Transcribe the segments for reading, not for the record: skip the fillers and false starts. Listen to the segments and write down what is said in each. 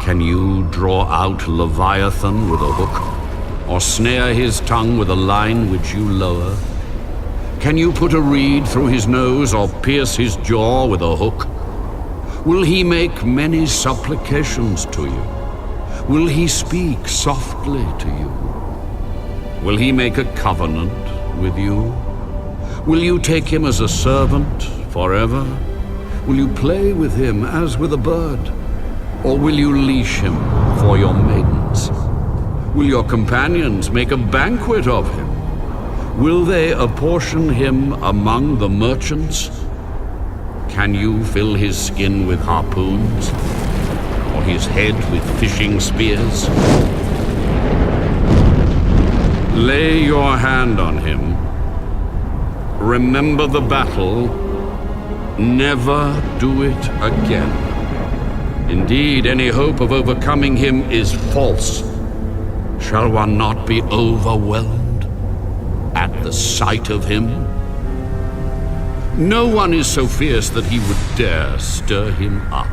Can you draw out Leviathan with a hook, or snare his tongue with a line which you lower? Can you put a reed through his nose, or pierce his jaw with a hook? Will he make many supplications to you? Will he speak softly to you? Will he make a covenant with you? Will you take him as a servant forever? Will you play with him as with a bird? Or will you leash him for your maidens? Will your companions make a banquet of him? Will they apportion him among the merchants? Can you fill his skin with harpoons, or his head with fishing spears? Lay your hand on him. Remember the battle. Never do it again. Indeed, any hope of overcoming him is false. Shall one not be overwhelmed at the sight of him? No one is so fierce that he would dare stir him up.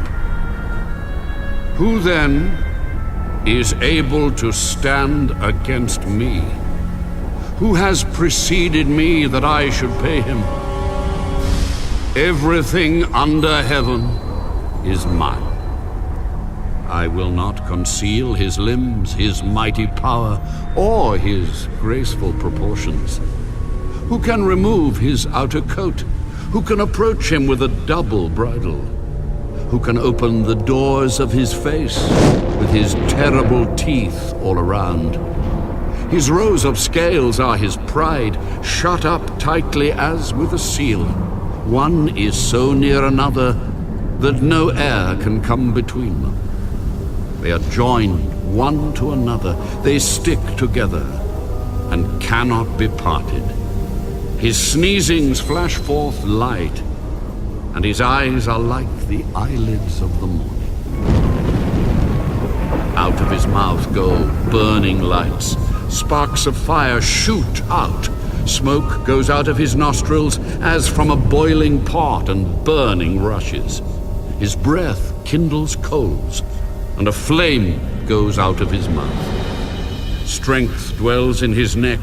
Who then is able to stand against me? Who has preceded me that I should pay him? Everything under heaven is mine. I will not conceal his limbs, his mighty power, or his graceful proportions. Who can remove his outer coat? Who can approach him with a double bridle? Who can open the doors of his face with his terrible teeth all around? His rows of scales are his pride, shut up tightly as with a seal. One is so near another that no air can come between them. They are joined one to another. They stick together and cannot be parted. His sneezings flash forth light, and his eyes are like the eyelids of the morning. Out of his mouth go burning lights. Sparks of fire shoot out. Smoke goes out of his nostrils as from a boiling pot, and burning rushes. His breath kindles coals, and a flame goes out of his mouth. Strength dwells in his neck,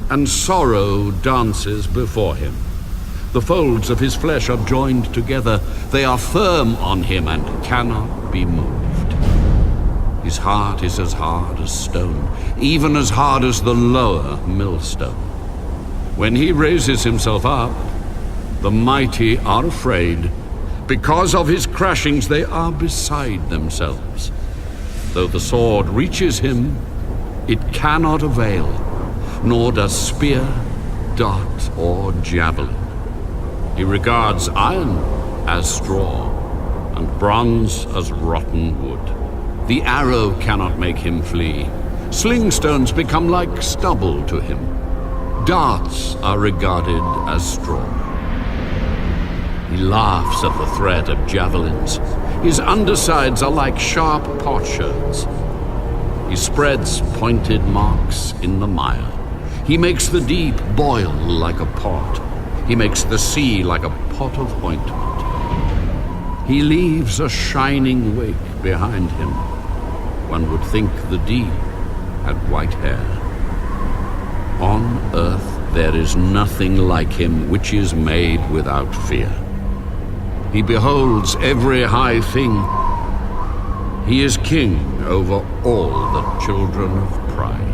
and sorrow dances before him. The folds of his flesh are joined together. They are firm on him and cannot be moved. His heart is as hard as stone, even as hard as the lower millstone. When he raises himself up, the mighty are afraid. Because of his crashings, they are beside themselves. Though the sword reaches him, it cannot avail, nor does spear, dart, or javelin. He regards iron as straw, and bronze as rotten wood. The arrow cannot make him flee. Sling stones become like stubble to him. Darts are regarded as straw. He laughs at the threat of javelins. His undersides are like sharp potsherds. He spreads pointed marks in the mire. He makes the deep boil like a pot. He makes the sea like a pot of ointment. He leaves a shining wake behind him. One would think the deep had white hair. On earth there is nothing like him which is made without fear. He beholds every high thing. He is king over all the children of pride.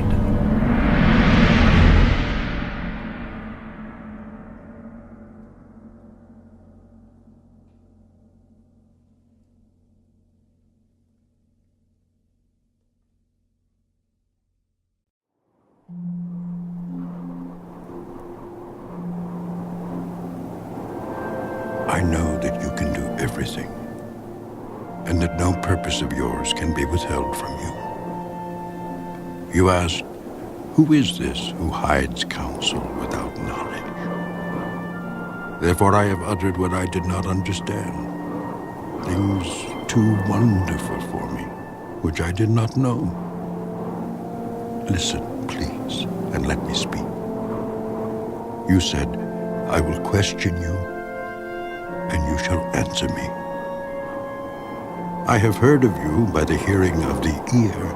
I know that you can do everything, and that no purpose of yours can be withheld from you. You asked, who is this who hides counsel without knowledge? Therefore I have uttered what I did not understand, things too wonderful for me, which I did not know. Listen, please, and let me speak. You said, I will question you, and you shall answer me. I have heard of you by the hearing of the ear,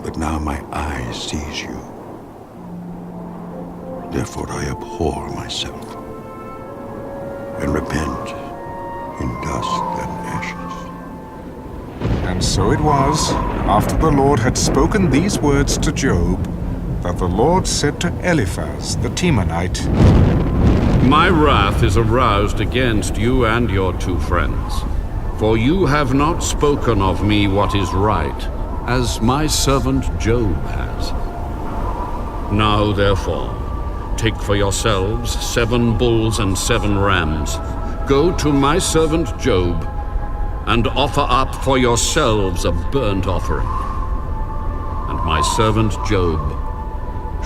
but now my eye sees you. Therefore I abhor myself and repent in dust and ashes. And so it was, after the Lord had spoken these words to Job, that the Lord said to Eliphaz the Temanite, My wrath is aroused against you and your 2 friends, for you have not spoken of me what is right, as my servant Job has. Now therefore, take for yourselves 7 bulls and 7 rams. Go to my servant Job, and offer up for yourselves a burnt offering. And my servant Job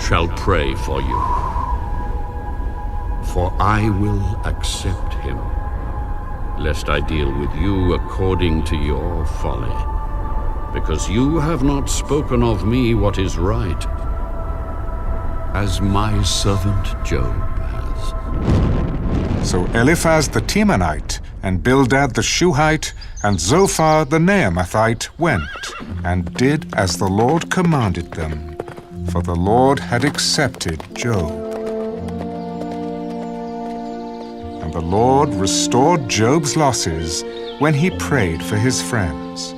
shall pray for you. For I will accept him, lest I deal with you according to your folly, because you have not spoken of me what is right, as my servant Job has. So Eliphaz the Temanite, and Bildad the Shuhite, and Zophar the Naamathite went, and did as the Lord commanded them, for the Lord had accepted Job. And the Lord restored Job's losses when he prayed for his friends.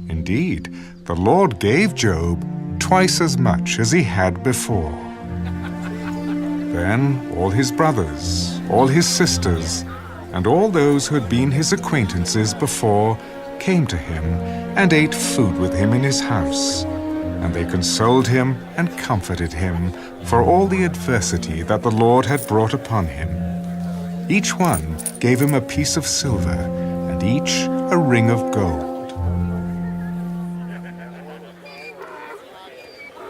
Indeed, the Lord gave Job twice as much as he had before. Then all his brothers, all his sisters, and all those who had been his acquaintances before came to him and ate food with him in his house, and they consoled him and comforted him for all the adversity that the Lord had brought upon him. Each one gave him a piece of silver, and each a ring of gold.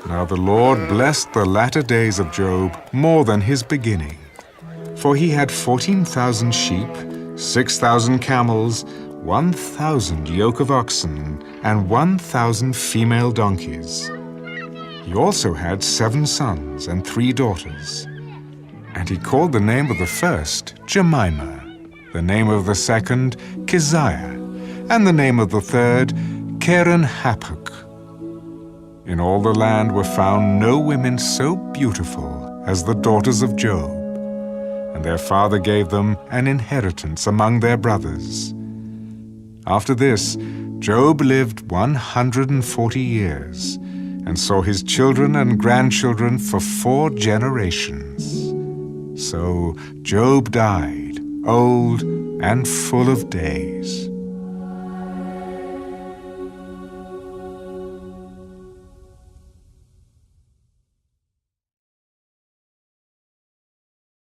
Now the Lord blessed the latter days of Job more than his beginning. For he had 14,000 sheep, 6,000 camels, 1,000 yoke of oxen, and 1,000 female donkeys. He also had 7 sons and 3 daughters. And he called the name of the first Jemimah, the name of the second Keziah, and the name of the third Keren-Happuch. In all the land were found no women so beautiful as the daughters of Job, and their father gave them an inheritance among their brothers. After this, Job lived 140 years, and saw his children and grandchildren for 4 generations. So Job died, old and full of days.